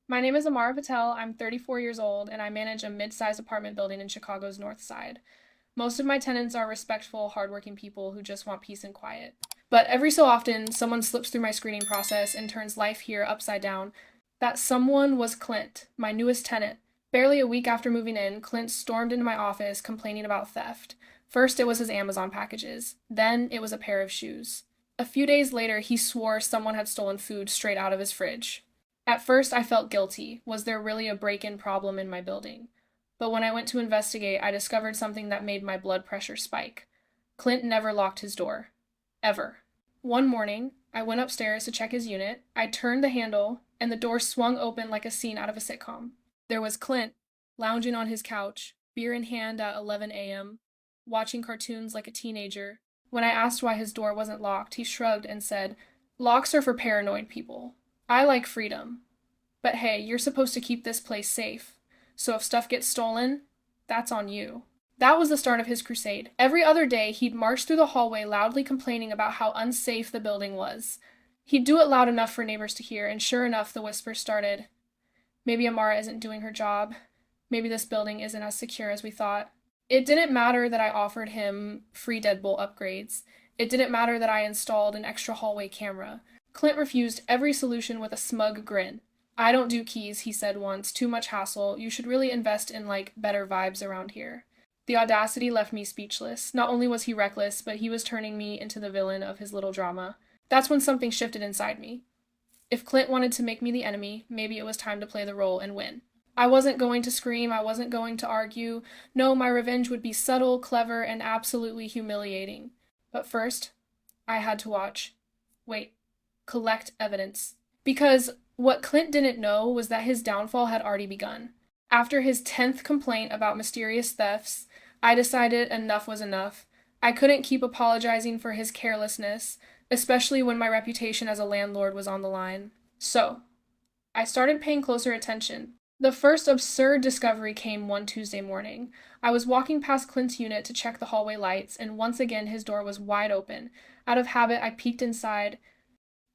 My name is Amara Patel. I'm 34 years old, and I manage a mid-sized apartment building in Chicago's North Side. Most of my tenants are respectful, hardworking people who just want peace and quiet. But every so often, someone slips through my screening process and turns life here upside down. That someone was Clint, my newest tenant. Barely a week after moving in, Clint stormed into my office complaining about theft. First, it was his Amazon packages. Then, it was a pair of shoes. A few days later, he swore someone had stolen food straight out of his fridge. At first, I felt guilty. Was there really a break-in problem in my building? But when I went to investigate, I discovered something that made my blood pressure spike. Clint never locked his door. Ever. One morning, I went upstairs to check his unit. I turned the handle, and the door swung open like a scene out of a sitcom. There was Clint, lounging on his couch, beer in hand at 11 a.m., watching cartoons like a teenager. When I asked why his door wasn't locked, he shrugged and said, "Locks are for paranoid people. I like freedom. But hey, you're supposed to keep this place safe. So if stuff gets stolen, that's on you." That was the start of his crusade. Every other day, he'd march through the hallway loudly complaining about how unsafe the building was. He'd do it loud enough for neighbors to hear, and sure enough, the whispers started. Maybe Amara isn't doing her job. Maybe this building isn't as secure as we thought. It didn't matter that I offered him free deadbolt upgrades. It didn't matter that I installed an extra hallway camera. Clint refused every solution with a smug grin. "I don't do keys," he said once. "Too much hassle. You should really invest in, better vibes around here." The audacity left me speechless. Not only was he reckless, but he was turning me into the villain of his little drama. That's when something shifted inside me. If Clint wanted to make me the enemy, maybe it was time to play the role and win. I wasn't going to scream, I wasn't going to argue. No, my revenge would be subtle, clever, and absolutely humiliating. But first, I had to watch. Wait. Collect evidence. Because what Clint didn't know was that his downfall had already begun. After his 10th complaint about mysterious thefts, I decided enough was enough. I couldn't keep apologizing for his carelessness, especially when my reputation as a landlord was on the line. So, I started paying closer attention. The first absurd discovery came one Tuesday morning. I was walking past Clint's unit to check the hallway lights, and once again his door was wide open. Out of habit, I peeked inside.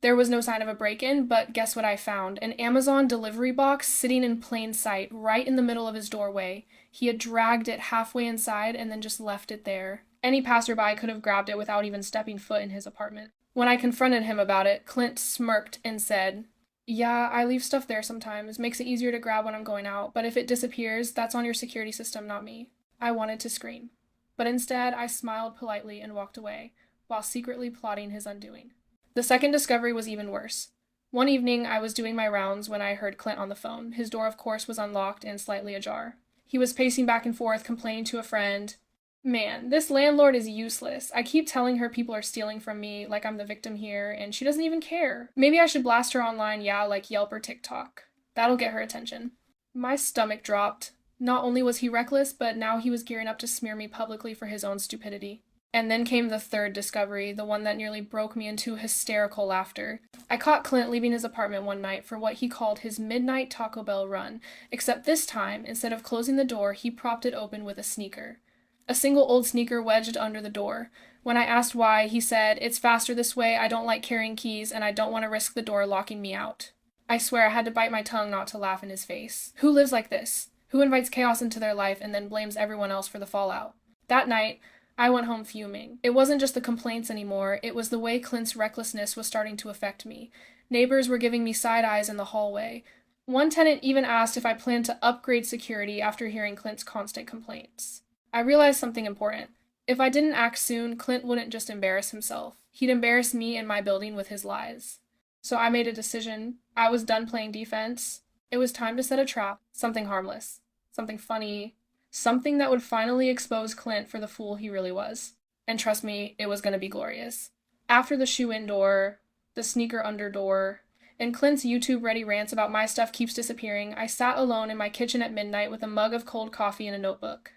There was no sign of a break-in, but guess what I found? An Amazon delivery box sitting in plain sight, right in the middle of his doorway. He had dragged it halfway inside and then just left it there. Any passerby could have grabbed it without even stepping foot in his apartment. When I confronted him about it, Clint smirked and said, "Yeah, I leave stuff there sometimes. Makes it easier to grab when I'm going out, but if it disappears, that's on your security system, not me." I wanted to scream. But instead, I smiled politely and walked away, while secretly plotting his undoing. The second discovery was even worse. One evening, I was doing my rounds when I heard Clint on the phone. His door, of course, was unlocked and slightly ajar. He was pacing back and forth, complaining to a friend. "Man, this landlord is useless. I keep telling her people are stealing from me, like I'm the victim here, and she doesn't even care. Maybe I should blast her online, yeah, like Yelp or TikTok. That'll get her attention." My stomach dropped. Not only was he reckless, but now he was gearing up to smear me publicly for his own stupidity. And then came the third discovery, the one that nearly broke me into hysterical laughter. I caught Clint leaving his apartment one night for what he called his midnight Taco Bell run, except this time, instead of closing the door, he propped it open with a sneaker. A single old sneaker wedged under the door. When I asked why, he said, "It's faster this way, I don't like carrying keys, and I don't want to risk the door locking me out." I swear I had to bite my tongue not to laugh in his face. Who lives like this? Who invites chaos into their life and then blames everyone else for the fallout? That night, I went home fuming. It wasn't just the complaints anymore, it was the way Clint's recklessness was starting to affect me. Neighbors were giving me side eyes in the hallway. One tenant even asked if I planned to upgrade security after hearing Clint's constant complaints. I realized something important. If I didn't act soon, Clint wouldn't just embarrass himself. He'd embarrass me and my building with his lies. So I made a decision. I was done playing defense. It was time to set a trap, something harmless, something funny, something that would finally expose Clint for the fool he really was. And trust me, it was going to be glorious. After the shoe-in door, the sneaker under door, and Clint's YouTube-ready rants about my stuff keeps disappearing, I sat alone in my kitchen at midnight with a mug of cold coffee and a notebook.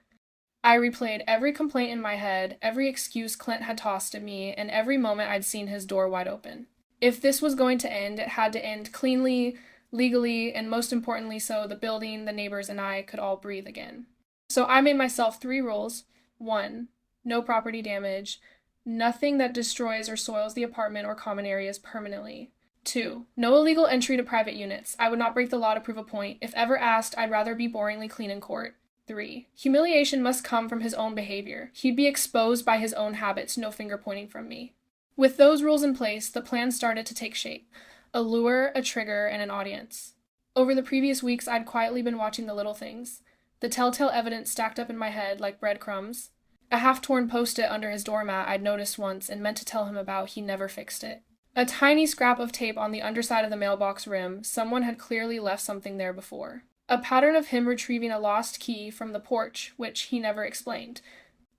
I replayed every complaint in my head, every excuse Clint had tossed at me, and every moment I'd seen his door wide open. If this was going to end, it had to end cleanly, legally, and most importantly so the building, the neighbors, and I could all breathe again. So I made myself 3 rules. 1. No property damage. Nothing that destroys or soils the apartment or common areas permanently. 2. No illegal entry to private units. I would not break the law to prove a point. If ever asked, I'd rather be boringly clean in court. 3. Humiliation must come from his own behavior. He'd be exposed by his own habits, no finger pointing from me. With those rules in place, the plan started to take shape. A lure, a trigger, and an audience. Over the previous weeks, I'd quietly been watching the little things. The telltale evidence stacked up in my head like breadcrumbs. A half-torn post-it under his doormat I'd noticed once and meant to tell him about. He never fixed it. A tiny scrap of tape on the underside of the mailbox rim. Someone had clearly left something there before. A pattern of him retrieving a lost key from the porch, which he never explained.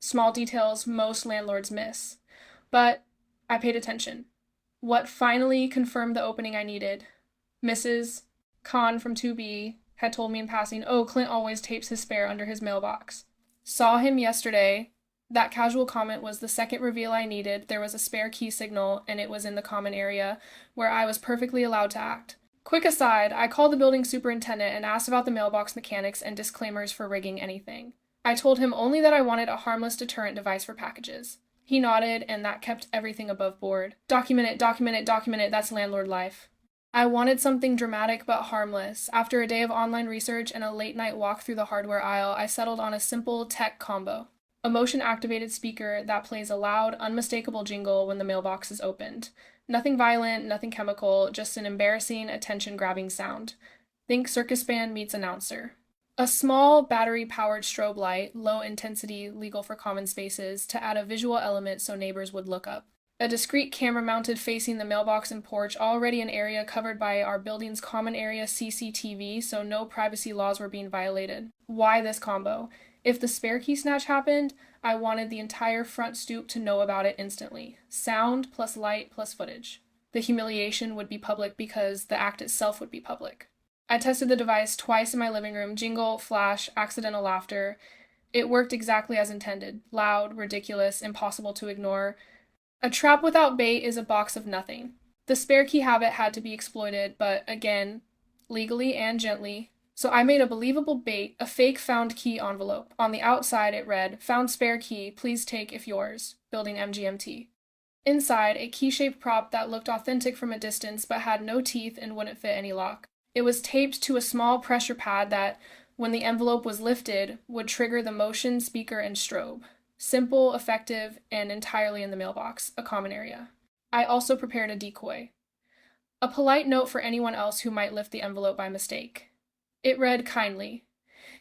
Small details most landlords miss. But I paid attention. What finally confirmed the opening I needed? Mrs. Khan from 2B had told me in passing, "Oh, Clint always tapes his spare under his mailbox." Saw him yesterday. That casual comment was the second reveal I needed. There was a spare key signal, and it was in the common area, where I was perfectly allowed to act. Quick aside, I called the building superintendent and asked about the mailbox mechanics and disclaimers for rigging anything. I told him only that I wanted a harmless deterrent device for packages. He nodded, and that kept everything above board. Document it, document it, document it, that's landlord life. I wanted something dramatic but harmless. After a day of online research and a late-night walk through the hardware aisle, I settled on a simple tech combo. A motion-activated speaker that plays a loud, unmistakable jingle when the mailbox is opened. Nothing violent, nothing chemical, just an embarrassing, attention-grabbing sound. Think circus band meets announcer. A small, battery-powered strobe light, low intensity, legal for common spaces, to add a visual element so neighbors would look up. A discrete camera mounted facing the mailbox and porch, already an area covered by our building's common area CCTV, so no privacy laws were being violated. Why this combo? If the spare key snatch happened, I wanted the entire front stoop to know about it instantly. Sound plus light plus footage. The humiliation would be public because the act itself would be public. I tested the device twice in my living room. Jingle, flash, accidental laughter. It worked exactly as intended. Loud, ridiculous, impossible to ignore. A trap without bait is a box of nothing. The spare key habit had to be exploited, but again, legally and gently. So I made a believable bait, a fake found key envelope. On the outside it read, "Found spare key, please take if yours. Building MGMT." Inside, a key-shaped prop that looked authentic from a distance but had no teeth and wouldn't fit any lock. It was taped to a small pressure pad that, when the envelope was lifted, would trigger the motion, speaker, and strobe. Simple, effective, and entirely in the mailbox, a common area. I also prepared a decoy. A polite note for anyone else who might lift the envelope by mistake. It read kindly,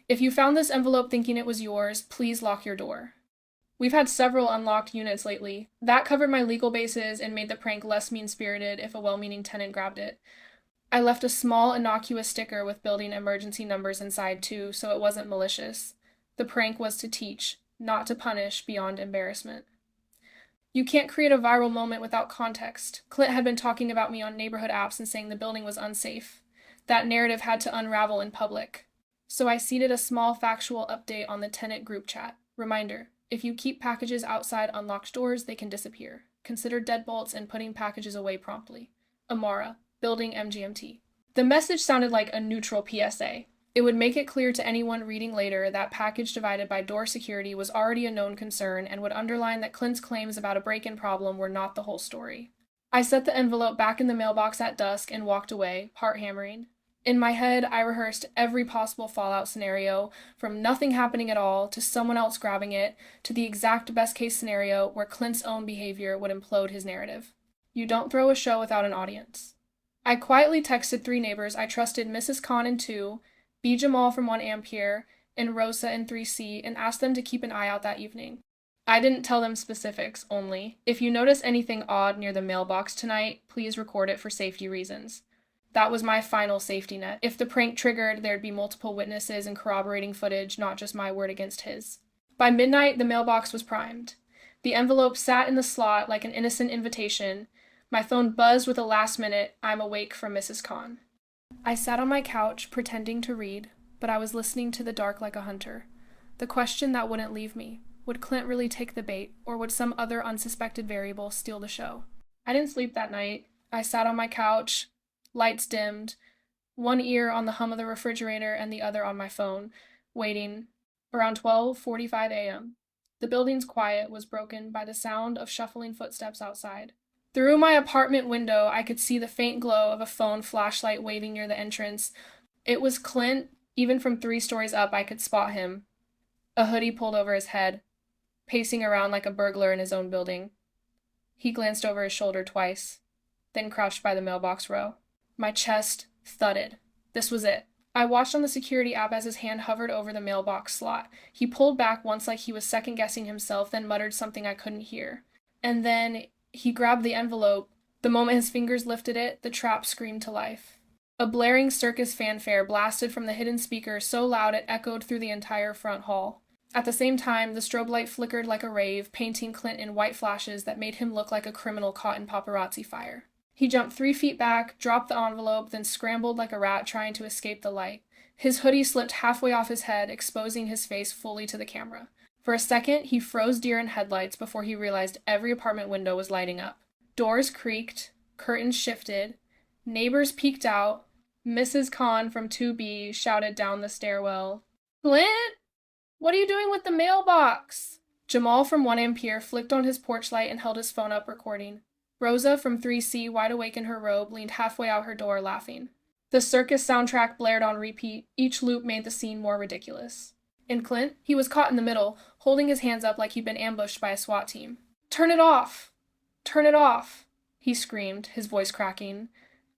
"If you found this envelope thinking it was yours, please lock your door." We've had several unlocked units lately. That covered my legal bases and made the prank less mean-spirited if a well-meaning tenant grabbed it. I left a small, innocuous sticker with building emergency numbers inside too, so it wasn't malicious. The prank was to teach, not to punish beyond embarrassment. You can't create a viral moment without context. Clint had been talking about me on neighborhood apps and saying the building was unsafe. That narrative had to unravel in public. So I seeded a small factual update on the tenant group chat. Reminder, if you keep packages outside unlocked doors, they can disappear. Consider deadbolts and putting packages away promptly. Amara, building MGMT. The message sounded like a neutral PSA. It would make it clear to anyone reading later that package divided by door security was already a known concern and would underline that Clint's claims about a break-in problem were not the whole story. I set the envelope back in the mailbox at dusk and walked away, heart hammering. In my head, I rehearsed every possible fallout scenario, from nothing happening at all to someone else grabbing it, to the exact best-case scenario where Clint's own behavior would implode his narrative. You don't throw a show without an audience. I quietly texted 3 neighbors I trusted, Mrs. Khan in 2, B. Jamal from 1 Ampere, and Rosa in 3C, and asked them to keep an eye out that evening. I didn't tell them specifics, only, if you notice anything odd near the mailbox tonight, please record it for safety reasons. That was my final safety net. If the prank triggered, there'd be multiple witnesses and corroborating footage, not just my word against his. By midnight, the mailbox was primed. The envelope sat in the slot like an innocent invitation. My phone buzzed with a last-minute, "I'm awake" from Mrs. Khan. I sat on my couch, pretending to read, but I was listening to the dark like a hunter. The question that wouldn't leave me, would Clint really take the bait, or would some other unsuspected variable steal the show? I didn't sleep that night. I sat on my couch, lights dimmed, one ear on the hum of the refrigerator and the other on my phone, waiting. Around 12:45 a.m. The building's quiet was broken by the sound of shuffling footsteps outside. Through my apartment window, I could see the faint glow of a phone flashlight waving near the entrance. It was Clint. Even from 3 stories up, I could spot him. A hoodie pulled over his head, pacing around like a burglar in his own building. He glanced over his shoulder twice, then crouched by the mailbox row. My chest thudded. This was it. I watched on the security app as his hand hovered over the mailbox slot. He pulled back once like he was second-guessing himself, then muttered something I couldn't hear. And then he grabbed the envelope. The moment his fingers lifted it, the trap screamed to life. A blaring circus fanfare blasted from the hidden speaker so loud it echoed through the entire front hall. At the same time, the strobe light flickered like a rave, painting Clint in white flashes that made him look like a criminal caught in paparazzi fire. He jumped 3 feet back, dropped the envelope, then scrambled like a rat trying to escape the light. His hoodie slipped halfway off his head, exposing his face fully to the camera. For a second, he froze deer in headlights before he realized every apartment window was lighting up. Doors creaked, curtains shifted, neighbors peeked out. Mrs. Khan from 2B shouted down the stairwell, "Clint? What are you doing with the mailbox?" Jamal from 1 Ampere flicked on his porch light and held his phone up recording. Rosa from 3C, wide awake in her robe, leaned halfway out her door laughing. The circus soundtrack blared on repeat. Each loop made the scene more ridiculous. And Clint, he was caught in the middle, holding his hands up like he'd been ambushed by a SWAT team. "Turn it off! Turn it off!" he screamed, his voice cracking.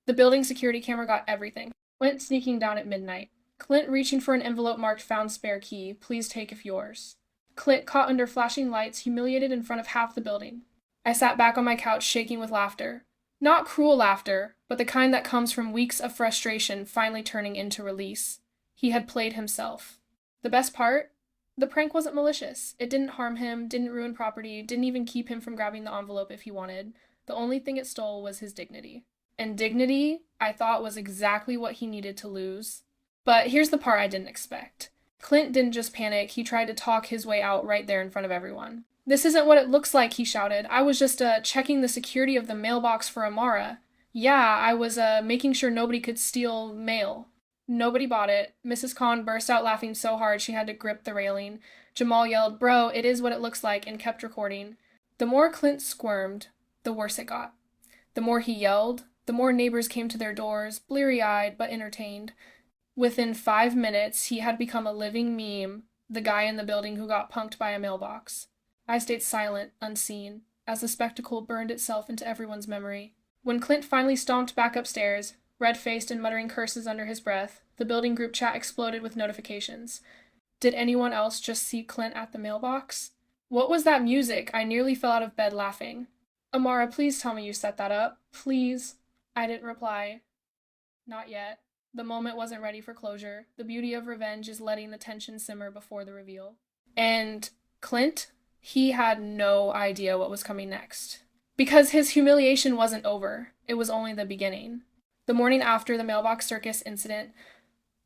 The building security camera got everything. Went sneaking down at midnight. Clint reaching for an envelope marked "Found spare key. Please take if yours." Clint caught under flashing lights, humiliated in front of half the building. I sat back on my couch shaking with laughter. Not cruel laughter, but the kind that comes from weeks of frustration finally turning into release. He had played himself. The best part? The prank wasn't malicious. It didn't harm him, didn't ruin property, didn't even keep him from grabbing the envelope if he wanted. The only thing it stole was his dignity. And dignity, I thought, was exactly what he needed to lose. But here's the part I didn't expect. Clint didn't just panic, he tried to talk his way out right there in front of everyone. "This isn't what it looks like," he shouted. "I was just, checking the security of the mailbox for Amara. Yeah, I was, making sure nobody could steal mail." Nobody bought it. Mrs. Khan burst out laughing so hard she had to grip the railing. Jamal yelled, "Bro, it is what it looks like," and kept recording. The more Clint squirmed, the worse it got. The more he yelled, the more neighbors came to their doors, bleary-eyed but entertained. Within 5 minutes, he had become a living meme, the guy in the building who got punked by a mailbox. I stayed silent, unseen, as the spectacle burned itself into everyone's memory. When Clint finally stomped back upstairs, red-faced and muttering curses under his breath, the building group chat exploded with notifications. Did anyone else just see Clint at the mailbox? What was that music? I nearly fell out of bed laughing. "Amara, please tell me you set that up. Please." I didn't reply. Not yet. The moment wasn't ready for closure. The beauty of revenge is letting the tension simmer before the reveal. And Clint? He had no idea what was coming next. Because his humiliation wasn't over. It was only the beginning. The morning after the mailbox circus incident,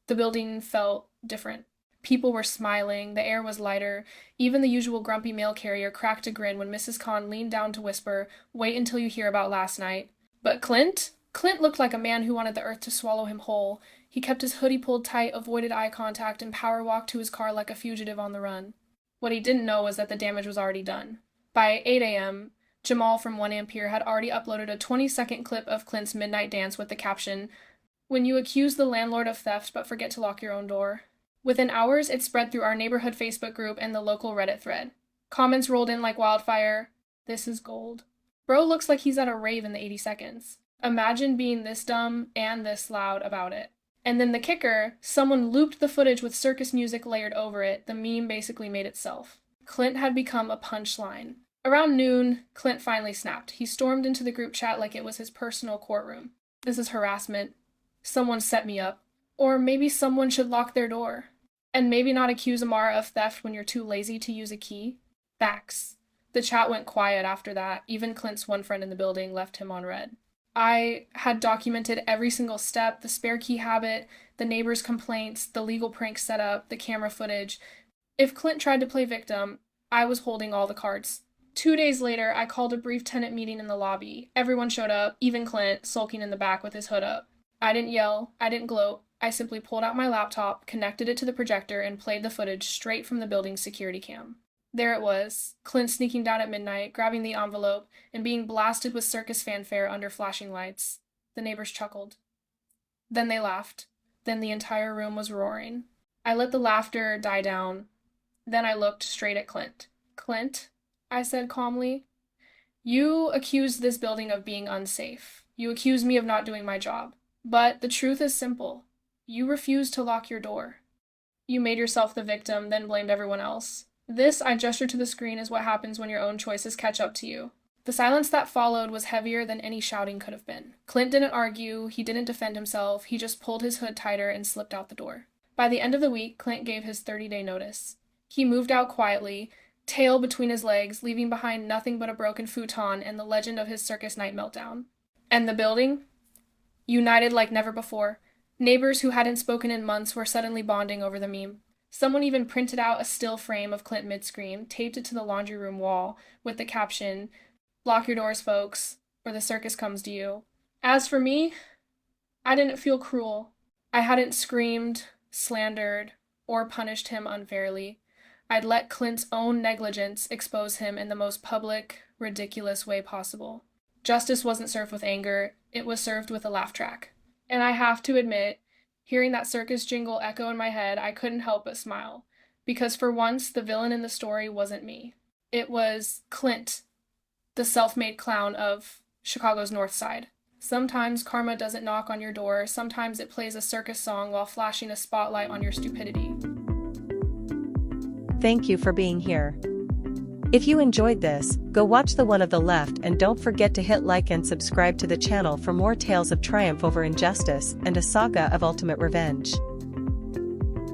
the building felt different. People were smiling, the air was lighter. Even the usual grumpy mail carrier cracked a grin when Mrs. Khan leaned down to whisper, "Wait until you hear about last night." But Clint? Clint looked like a man who wanted the earth to swallow him whole. He kept his hoodie pulled tight, avoided eye contact, and power walked to his car like a fugitive on the run. What he didn't know was that the damage was already done. By 8 a.m., Jamal from 1 Ampere had already uploaded a 20-second clip of Clint's midnight dance with the caption, "When you accuse the landlord of theft but forget to lock your own door." Within hours, it spread through our neighborhood Facebook group and the local Reddit thread. Comments rolled in like wildfire. "This is gold. Bro looks like he's at a rave in the 80 seconds. Imagine being this dumb and this loud about it." And then the kicker, someone looped the footage with circus music layered over it. The meme basically made itself. Clint had become a punchline. Around noon, Clint finally snapped. He stormed into the group chat like it was his personal courtroom. "This is harassment. Someone set me up. Or maybe someone should lock their door. And maybe not accuse Amara of theft when you're too lazy to use a key." Facts. The chat went quiet after that. Even Clint's one friend in the building left him on red. I had documented every single step, the spare key habit, the neighbors' complaints, the legal prank setup, the camera footage. If Clint tried to play victim, I was holding all the cards. 2 days later, I called a brief tenant meeting in the lobby. Everyone showed up, even Clint, sulking in the back with his hood up. I didn't yell, I didn't gloat. I simply pulled out my laptop, connected it to the projector, and played the footage straight from the building's security cam. There it was, Clint sneaking down at midnight, grabbing the envelope, and being blasted with circus fanfare under flashing lights. The neighbors chuckled. Then they laughed. Then the entire room was roaring. I let the laughter die down. Then I looked straight at Clint. Clint, I said calmly, you accused this building of being unsafe. You accused me of not doing my job. But the truth is simple. You refused to lock your door. You made yourself the victim, then blamed everyone else. This, I gestured to the screen, is what happens when your own choices catch up to you. The silence that followed was heavier than any shouting could have been. Clint didn't argue, he didn't defend himself, he just pulled his hood tighter and slipped out the door. By the end of the week, Clint gave his 30-day notice. He moved out quietly, tail between his legs, leaving behind nothing but a broken futon and the legend of his circus night meltdown. And the building? United like never before. Neighbors who hadn't spoken in months were suddenly bonding over the meme. Someone even printed out a still frame of Clint mid-scream, taped it to the laundry room wall, with the caption, "Lock your doors, folks, or the circus comes to you." As for me, I didn't feel cruel. I hadn't screamed, slandered, or punished him unfairly. I'd let Clint's own negligence expose him in the most public, ridiculous way possible. Justice wasn't served with anger, it was served with a laugh track. And I have to admit, hearing that circus jingle echo in my head, I couldn't help but smile. Because for once, the villain in the story wasn't me. It was Clint, the self-made clown of Chicago's North Side. Sometimes karma doesn't knock on your door, sometimes it plays a circus song while flashing a spotlight on your stupidity. Thank you for being here. If you enjoyed this, go watch the one on the left and don't forget to hit like and subscribe to the channel for more tales of triumph over injustice and a saga of ultimate revenge.